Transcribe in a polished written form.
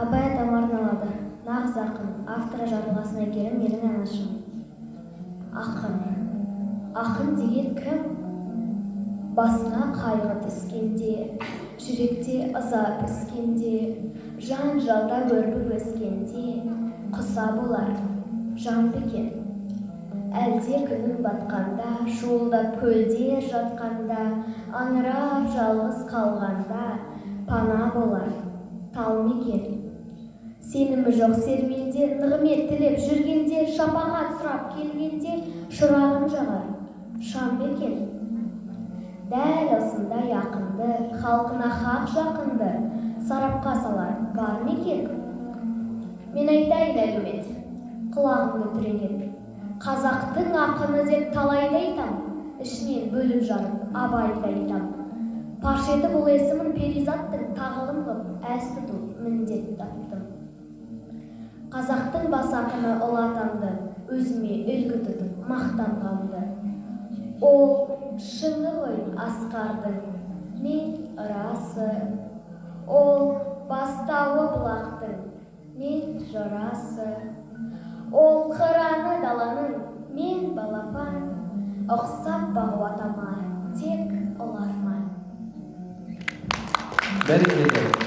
Абай атама арналады. Нағыз ақын. Авторы Жарылғасын Әйгерім, менің анашым. Ақын. Ақын деген кім? Басына қайғы түскенде, жүректе ыза өскенде, жанжалда өрбіп өскенде, құса болар жан бекен. Әлде күнің батқанда, жолда көлдер жатқанда, аңырап жалғыз қалғанда, пана болар тал мекен. Сенімі жоқ серменде, нығмет тілеп жүргенде, шапағат сұрап келгенде, шырағын жағар шам бекен. Дәл осындай ақынды, халқына хақ жақынды сарапқа салар бар мекен? Мен айтайын әлеумет, құлағымды түрегеп, қазақтың ақыны деп талайды айтам, ішінен бөліп жарып Абайды айтам. Паш етіп ол есімін перизаттың тағылым қып, әз тұту міндет таптым. Қазақтың бас ақыны ұлы атамды өзіме үлгі тұтып мақтанғанды. Ол шыңы ғой асқардың, мен ырасы. Ол бастауы бұлақтың, мен жырасы. Ол қыраны даланың, мен балапан. Ұқсап бағу атама тек ұларман. Бәрекелді.